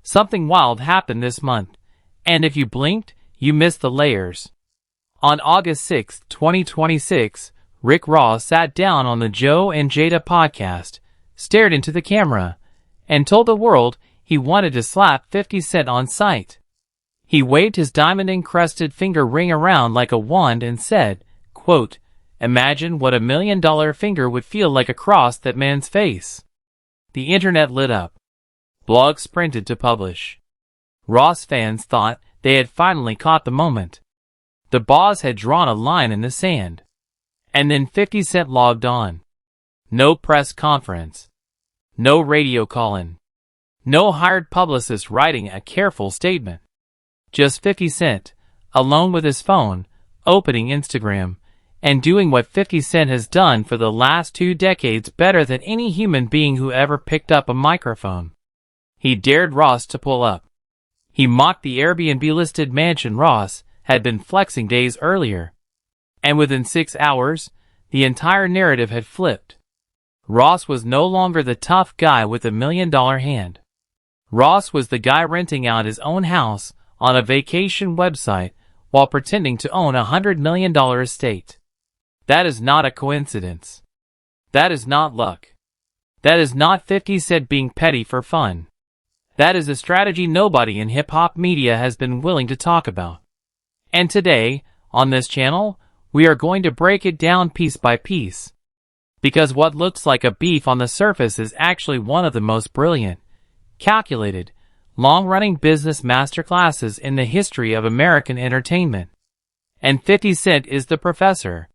Something wild happened this month, and if you blinked, you missed the layers. On August 6, 2026, Rick Ross sat down on the Joe and Jada podcast, stared into the camera, and told the world he wanted to slap 50 Cent on sight. He waved his diamond-encrusted finger ring around like a wand and said, quote, "Imagine what $1 million finger would feel like across that man's face." The internet lit up. Blogs sprinted to publish. Ross fans thought they had finally caught the moment. The boss had drawn a line in the sand. And then 50 Cent logged on. No press conference. No radio call-in. No hired publicist writing a careful statement. Just 50 Cent, alone with his phone, opening Instagram, and doing what 50 Cent has done for the last 2 decades better than any human being who ever picked up a microphone. He dared Ross to pull up. He mocked the Airbnb-listed mansion Ross had been flexing days earlier. And within 6 hours, the entire narrative had flipped. Ross was no longer the tough guy with the $1 million hand. Ross was the guy renting out his own house on a vacation website while pretending to own a $100 million estate. That is not a coincidence. That is not luck. That is not 50 Cent being petty for fun. That is a strategy nobody in hip-hop media has been willing to talk about. And today, on this channel, we are going to break it down piece by piece. Because what looks like a beef on the surface is actually one of the most brilliant, calculated, long-running business masterclasses in the history of American entertainment. And 50 Cent is the professor.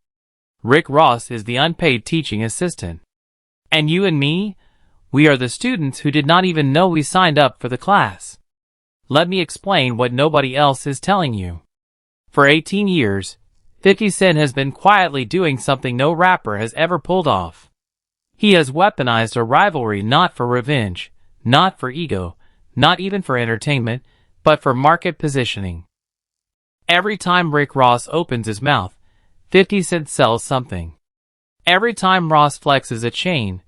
Rick Ross is the unpaid teaching assistant. And you and me, we are the students who did not even know we signed up for the class. Let me explain what nobody else is telling you. For 18 years, 50 Cent has been quietly doing something no rapper has ever pulled off. He has weaponized a rivalry not for revenge, not for ego, not even for entertainment, but for market positioning. Every time Rick Ross opens his mouth, 50 Cent sells something. Every time Ross flexes a chain,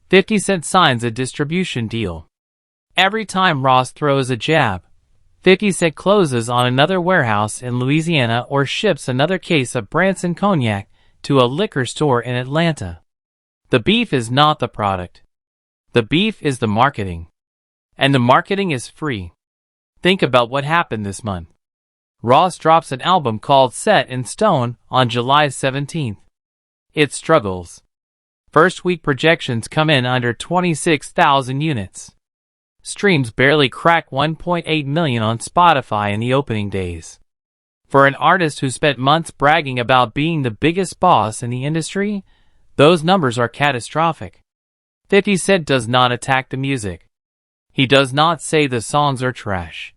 50 Cent signs a distribution deal. Every time Ross throws a jab, 50 Cent closes on another warehouse in Louisiana or ships another case of Branson cognac to a liquor store in Atlanta. The beef is not the product. The beef is the marketing. And the marketing is free. Think about what happened this month. Ross drops an album called Set in Stone on July 17th. It struggles. First week projections come in under 26,000 units. Streams barely crack 1.8 million on Spotify in the opening days. For an artist who spent months bragging about being the biggest boss in the industry, those numbers are catastrophic. 50 Cent does not attack the music. He does not say the songs are trash.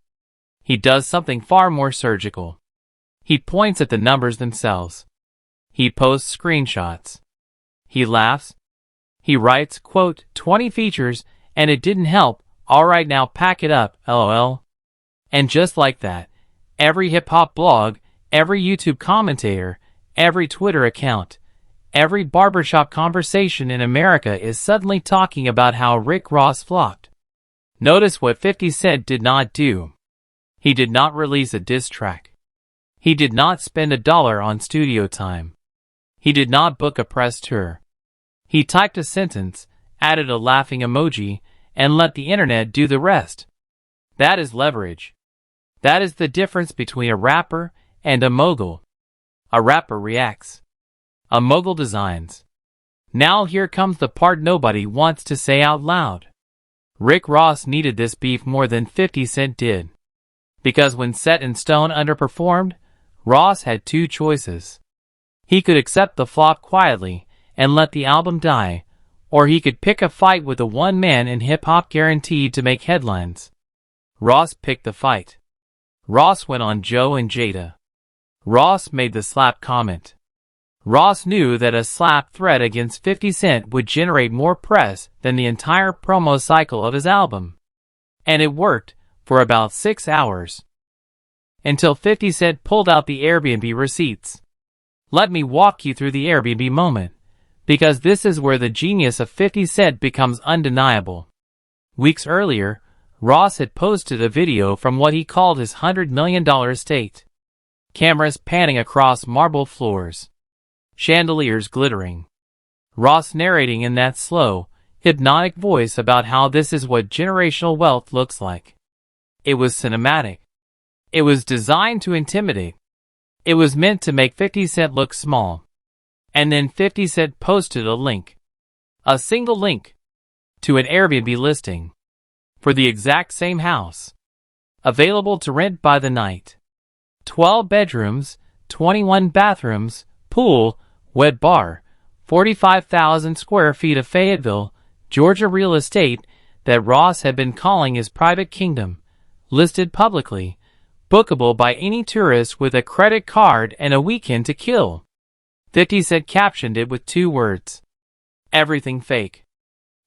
He does something far more surgical. He points at the numbers themselves. He posts screenshots. He laughs. He writes, quote, 20 features, and it didn't help. All right, now pack it up, lol. And just like that, every hip-hop blog, every YouTube commentator, every Twitter account, every barbershop conversation in America is suddenly talking about how Rick Ross flopped. Notice what 50 Cent did not do. He did not release a diss track. He did not spend $1 on studio time. He did not book a press tour. He typed a sentence, added a laughing emoji, and let the internet do the rest. That is leverage. That is the difference between a rapper and a mogul. A rapper reacts. A mogul designs. Now here comes the part nobody wants to say out loud. Rick Ross needed this beef more than 50 Cent did. Because when Set in Stone underperformed, Ross had 2 choices. He could accept the flop quietly and let the album die, or he could pick a fight with the one man in hip-hop guaranteed to make headlines. Ross picked the fight. Ross went on Joe and Jada. Ross made the slap comment. Ross knew that a slap threat against 50 Cent would generate more press than the entire promo cycle of his album. And it worked for about 6 hours. Until 50 Cent pulled out the Airbnb receipts. Let me walk you through the Airbnb moment, because this is where the genius of 50 Cent becomes undeniable. Weeks earlier, Ross had posted a video from what he called his $100 million estate. Cameras panning across marble floors. Chandeliers glittering. Ross narrating in that slow, hypnotic voice about how this is what generational wealth looks like. It was cinematic. It was designed to intimidate. It was meant to make 50 Cent look small. And then 50 Cent posted a link. A single link. To an Airbnb listing. For the exact same house. Available to rent by the night. 12 bedrooms, 21 bathrooms, pool, wet bar, 45,000 square feet of Fayetteville, Georgia real estate that Ross had been calling his private kingdom. Listed publicly. Bookable by any tourist with a credit card and a weekend to kill. 50 Cent captioned it with 2 words. Everything fake.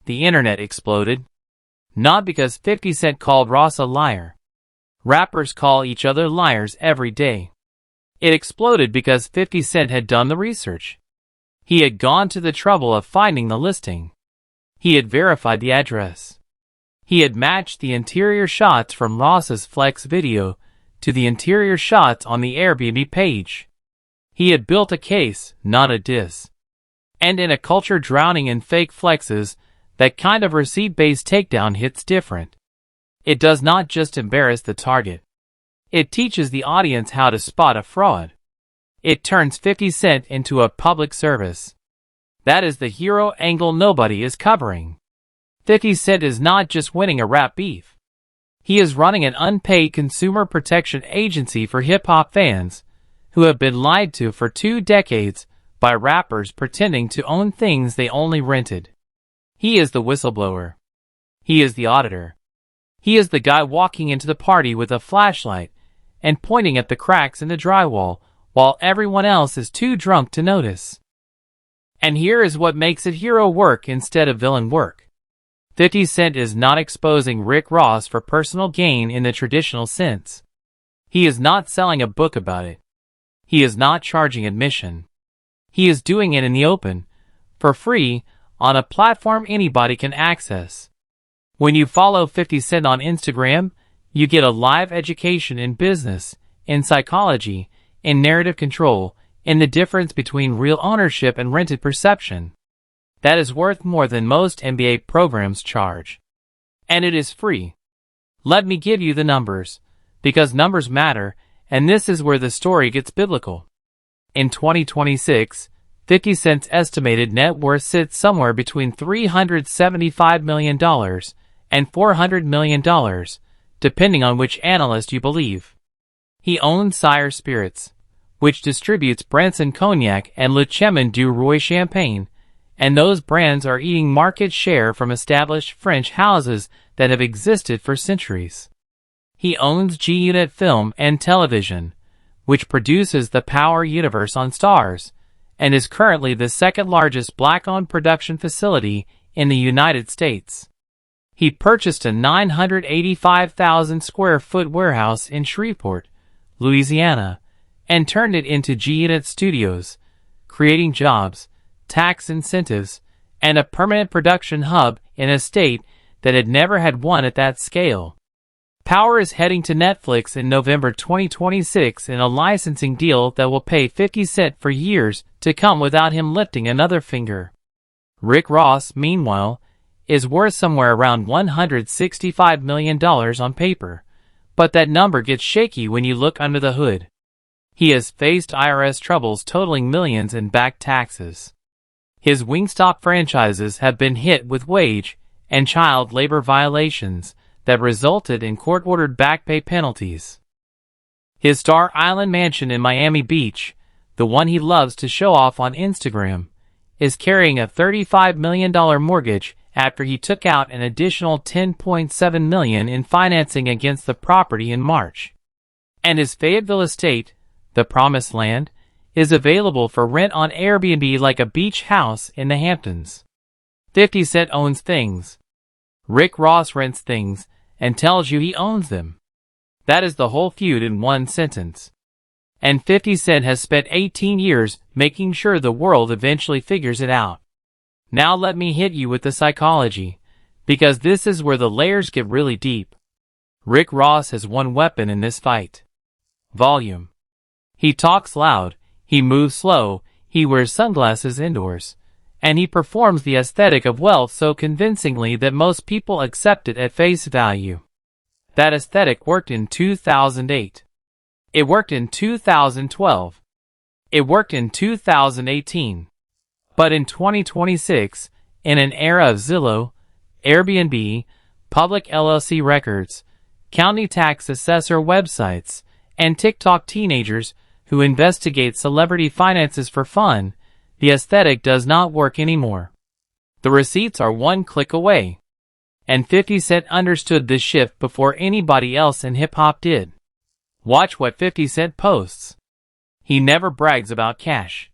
The internet exploded. Not because 50 Cent called Ross a liar. Rappers call each other liars every day. It exploded because 50 Cent had done the research. He had gone to the trouble of finding the listing. He had verified the address. He had matched the interior shots from Ross's Flex video to the interior shots on the Airbnb page. He had built a case, not a diss. And in a culture drowning in fake flexes, that kind of receipt-based takedown hits different. It does not just embarrass the target. It teaches the audience how to spot a fraud. It turns 50 Cent into a public service. That is the hero angle nobody is covering. 50 Cent is not just winning a rap beef. He is running an unpaid consumer protection agency for hip-hop fans who have been lied to for 2 decades by rappers pretending to own things they only rented. He is the whistleblower. He is the auditor. He is the guy walking into the party with a flashlight and pointing at the cracks in the drywall while everyone else is too drunk to notice. And here is what makes it hero work instead of villain work. 50 Cent is not exposing Rick Ross for personal gain in the traditional sense. He is not selling a book about it. He is not charging admission. He is doing it in the open, for free, on a platform anybody can access. When you follow 50 Cent on Instagram, you get a live education in business, in psychology, in narrative control, in the difference between real ownership and rented perception. That is worth more than most MBA programs charge. And it is free. Let me give you the numbers, because numbers matter, and this is where the story gets biblical. In 2026, 50 Cent's estimated net worth sits somewhere between $375 million and $400 million, depending on which analyst you believe. He owns Sire Spirits, which distributes Branson Cognac and Le Chemin du Roi Champagne, and those brands are eating market share from established French houses that have existed for centuries. He owns G-Unit Film and Television, which produces the Power universe on Starz, and is currently the second largest black-owned production facility in the United States. He purchased a 985,000 square foot warehouse in Shreveport, Louisiana, and turned it into G-Unit Studios, creating jobs, tax incentives, and a permanent production hub in a state that had never had one at that scale. Power is heading to Netflix in November 2026 in a licensing deal that will pay 50 Cent for years to come without him lifting another finger. Rick Ross, meanwhile, is worth somewhere around $165 million on paper, but that number gets shaky when you look under the hood. He has faced IRS troubles totaling millions in back taxes. His Wingstop franchises have been hit with wage and child labor violations that resulted in court-ordered back pay penalties. His Star Island mansion in Miami Beach, the one he loves to show off on Instagram, is carrying a $35 million mortgage after he took out an additional $10.7 million in financing against the property in March. And his Fayetteville estate, the Promised Land, is available for rent on Airbnb like a beach house in the Hamptons. 50 Cent owns things. Rick Ross rents things and tells you he owns them. That is the whole feud in one sentence. And 50 Cent has spent 18 years making sure the world eventually figures it out. Now let me hit you with the psychology, because this is where the layers get really deep. Rick Ross has one weapon in this fight. Volume. He talks loud, he moves slow, he wears sunglasses indoors, and he performs the aesthetic of wealth so convincingly that most people accept it at face value. That aesthetic worked in 2008. It worked in 2012. It worked in 2018. But in 2026, in an era of Zillow, Airbnb, public LLC records, county tax assessor websites, and TikTok teenagers who investigate celebrity finances for fun, the aesthetic does not work anymore. The receipts are one click away. And 50 Cent understood this shift before anybody else in hip-hop did. Watch what 50 Cent posts. He never brags about cash.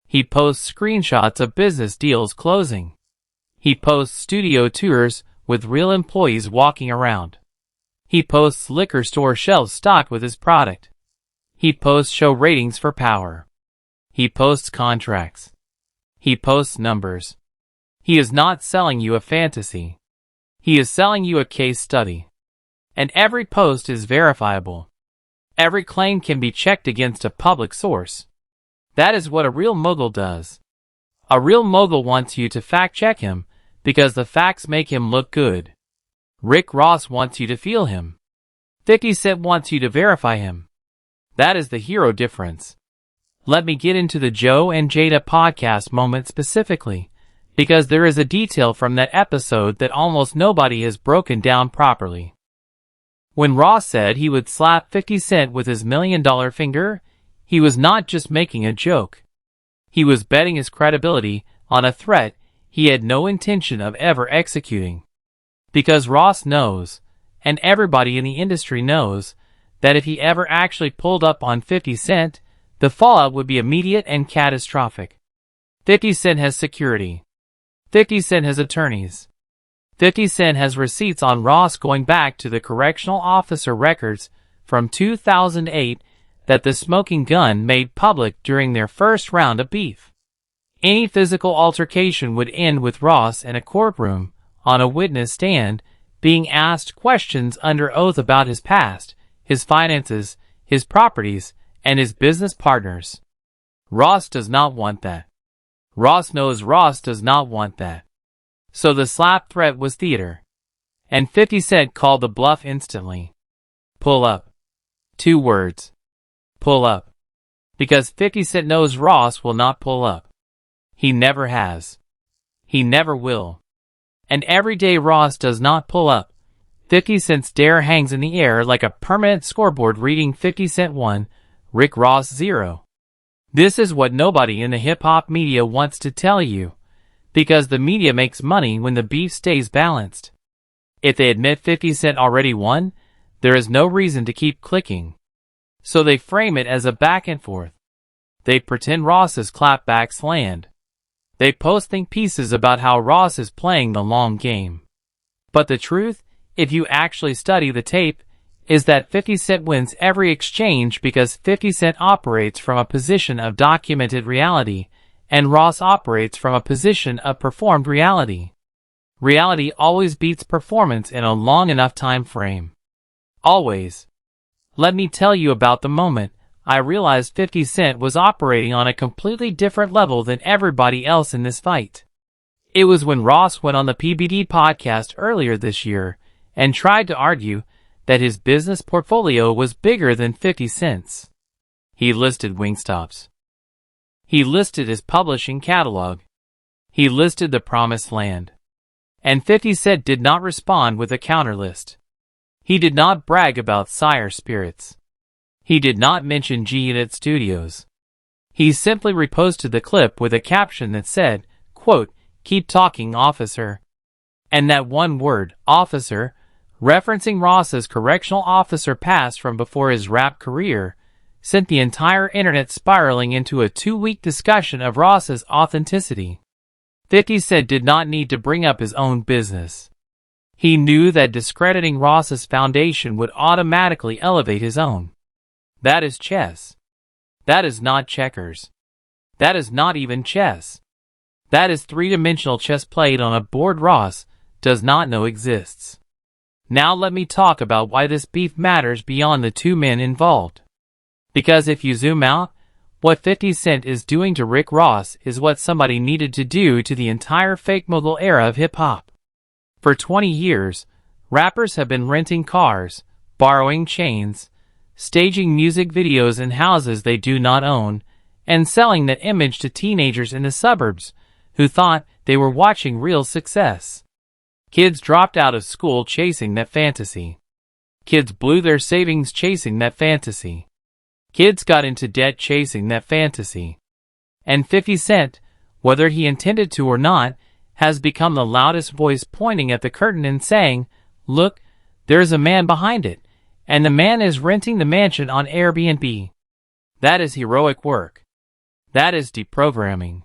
He posts screenshots of business deals closing. He posts studio tours with real employees walking around. He posts liquor store shelves stocked with his product. He posts show ratings for power. He posts contracts. He posts numbers. He is not selling you a fantasy. He is selling you a case study. And every post is verifiable. Every claim can be checked against a public source. That is what a real mogul does. A real mogul wants you to fact-check him because the facts make him look good. Rick Ross wants you to feel him. 50 Cent wants you to verify him. That is the hero difference. Let me get into the Joe and Jada podcast moment specifically, because there is a detail from that episode that almost nobody has broken down properly. When Ross said he would slap 50 Cent with his $1 million finger, he was not just making a joke. He was betting his credibility on a threat he had no intention of ever executing. Because Ross knows, and everybody in the industry knows, that if he ever actually pulled up on 50 Cent, the fallout would be immediate and catastrophic. 50 Cent has security. 50 Cent has attorneys. 50 Cent has receipts on Ross going back to the correctional officer records from 2008 that the smoking gun made public during their first round of beef. Any physical altercation would end with Ross in a courtroom, on a witness stand, being asked questions under oath about his past, his finances, his properties, and his business partners. Ross does not want that. Ross knows Ross does not want that. So the slap threat was theater. And 50 Cent called the bluff instantly. Pull up. 2 words. Pull up. Because 50 Cent knows Ross will not pull up. He never has. He never will. And every day Ross does not pull up, 50 Cent's dare hangs in the air like a permanent scoreboard reading 50 Cent 1, Rick Ross 0. This is what nobody in the hip-hop media wants to tell you, because the media makes money when the beef stays balanced. If they admit 50 Cent already won, there is no reason to keep clicking. So they frame it as a back and forth. They pretend Ross's clapbacks land. They post think pieces about how Ross is playing the long game. But the truth, if you actually study the tape, is that 50 Cent wins every exchange because 50 Cent operates from a position of documented reality, and Ross operates from a position of performed reality. Reality always beats performance in a long enough time frame. Always. Let me tell you about the moment I realized 50 Cent was operating on a completely different level than everybody else in this fight. It was when Ross went on the PBD podcast earlier this year and tried to argue that his business portfolio was bigger than 50 Cent's. He listed Wingstops. He listed his publishing catalog. He listed the Promised Land. And 50 Cent did not respond with a counter list. He did not brag about Sire Spirits. He did not mention G-Unit Studios. He simply reposted the clip with a caption that said, quote, "Keep talking, officer." And that one word, officer, referencing Ross's correctional officer past from before his rap career, sent the entire internet spiraling into a 2-week discussion of Ross's authenticity. 50 Cent did not need to bring up his own business. He knew that discrediting Ross's foundation would automatically elevate his own. That is chess. That is not checkers. That is not even chess. That is 3-dimensional chess played on a board Ross does not know exists. Now let me talk about why this beef matters beyond the two men involved. Because if you zoom out, what 50 Cent is doing to Rick Ross is what somebody needed to do to the entire fake mogul era of hip-hop. For 20 years, rappers have been renting cars, borrowing chains, staging music videos in houses they do not own, and selling that image to teenagers in the suburbs who thought they were watching real success. Kids dropped out of school chasing that fantasy. Kids blew their savings chasing that fantasy. Kids got into debt chasing that fantasy. And 50 Cent, whether he intended to or not, has become the loudest voice pointing at the curtain and saying, "Look, there's a man behind it, and the man is renting the mansion on Airbnb." That is heroic work. That is deprogramming.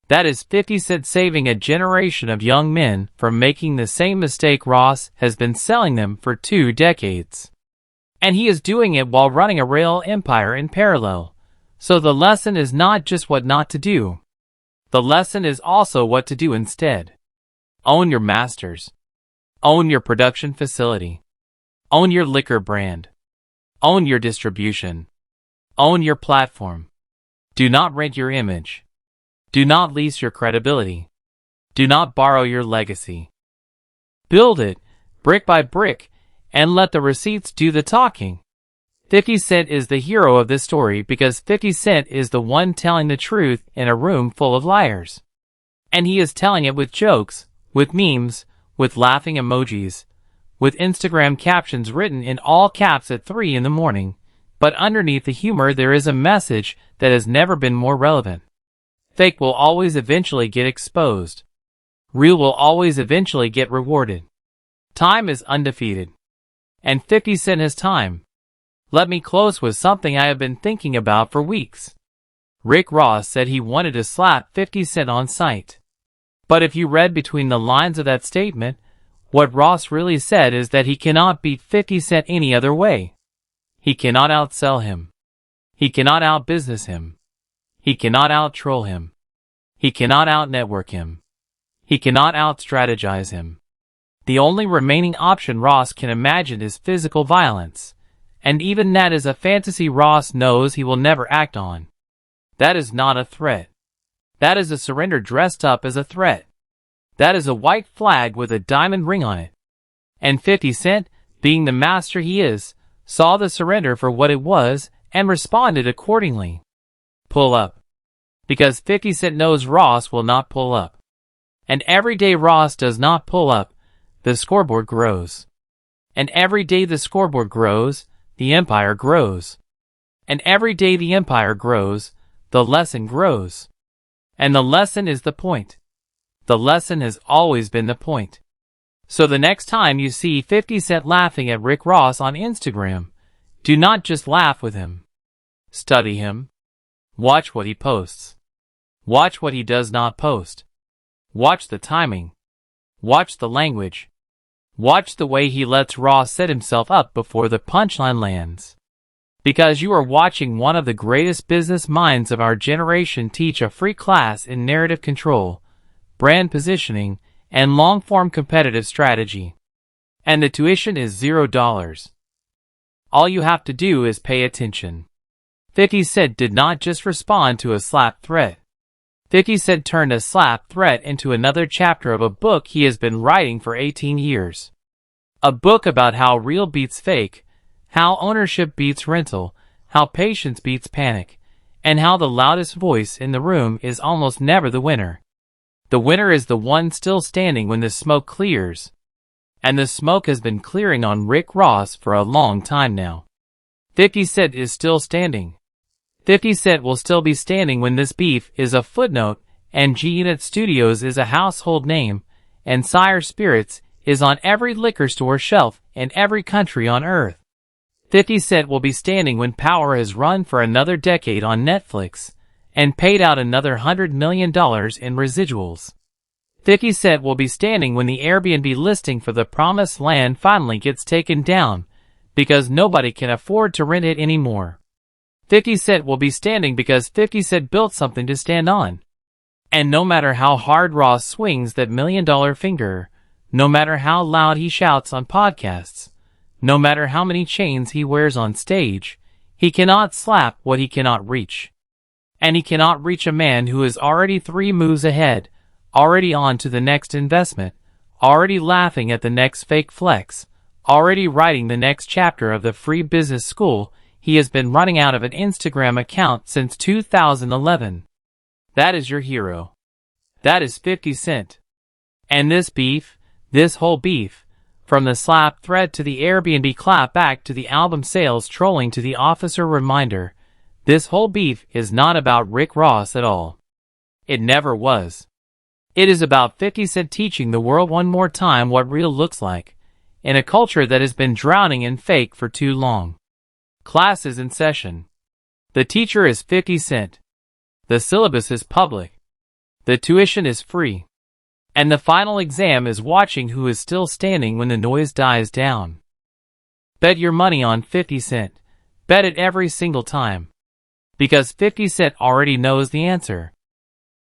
That is 50 Cent saving a generation of young men from making the same mistake Ross has been selling them for 2 decades. And he is doing it while running a real empire in parallel. So the lesson is not just what not to do. The lesson is also what to do instead. Own your masters. Own your production facility. Own your liquor brand. Own your distribution. Own your platform. Do not rent your image. Do not lease your credibility. Do not borrow your legacy. Build it, brick by brick, and let the receipts do the talking. 50 Cent is the hero of this story because 50 Cent is the one telling the truth in a room full of liars. And he is telling it with jokes, with memes, with laughing emojis, with Instagram captions written in all caps at 3 in the morning, but underneath the humor there is a message that has never been more relevant. Fake will always eventually get exposed. Real will always eventually get rewarded. Time is undefeated. And 50 Cent has time. Let me close with something I have been thinking about for weeks. Rick Ross said he wanted to slap 50 Cent on sight. But if you read between the lines of that statement, what Ross really said is that he cannot beat 50 Cent any other way. He cannot outsell him. He cannot outbusiness him. He cannot out-troll him. He cannot out-network him. He cannot out-strategize him. The only remaining option Ross can imagine is physical violence, and even that is a fantasy Ross knows he will never act on. That is not a threat. That is a surrender dressed up as a threat. That is a white flag with a diamond ring on it. And 50 Cent, being the master he is, saw the surrender for what it was and responded accordingly. Pull up. Because 50 Cent knows Ross will not pull up. And every day Ross does not pull up, the scoreboard grows. And every day the scoreboard grows, the empire grows. And every day the empire grows, the lesson grows. And the lesson is the point. The lesson has always been the point. So the next time you see 50 Cent laughing at Rick Ross on Instagram, do not just laugh with him. Study him. Watch what he posts. Watch what he does not post. Watch the timing. Watch the language. Watch the way he lets Ross set himself up before the punchline lands. Because you are watching one of the greatest business minds of our generation teach a free class in narrative control, brand positioning, and long-form competitive strategy. And the tuition is $0. All you have to do is pay attention. 50 Cent did not just respond to a slap threat. 50 Cent turned a slap threat into another chapter of a book he has been writing for 18 years. A book about how real beats fake, how ownership beats rental, how patience beats panic, and how the loudest voice in the room is almost never the winner. The winner is the one still standing when the smoke clears. And the smoke has been clearing on Rick Ross for a long time now. 50 Cent is still standing. 50 Cent will still be standing when this beef is a footnote, and G-Unit Studios is a household name, and Sire Spirits is on every liquor store shelf in every country on earth. 50 Cent will be standing when Power has run for another decade on Netflix, and paid out another $100 million in residuals. 50 Cent will be standing when the Airbnb listing for the Promised Land finally gets taken down, because nobody can afford to rent it anymore. 50 Cent will be standing because 50 Cent built something to stand on. And no matter how hard Ross swings that $1 million finger, No matter how loud he shouts on podcasts, no matter how many chains he wears on stage, he cannot slap what he cannot reach. And he cannot reach a man who is already 3 moves ahead, already on to the next investment, already laughing at the next fake flex, already writing the next chapter of the free business school he has been running out of an Instagram account since 2011. That is your hero. That is 50 Cent. And this beef, this whole beef, from the slap thread to the Airbnb clap back to the album sales trolling to the officer reminder, this whole beef is not about Rick Ross at all. It never was. It is about 50 Cent teaching the world one more time what real looks like, in a culture that has been drowning in fake for too long. Class is in session. The teacher is 50 Cent. The syllabus is public. The tuition is free. And the final exam is watching who is still standing when the noise dies down. Bet your money on 50 Cent. Bet it every single time. Because 50 Cent already knows the answer.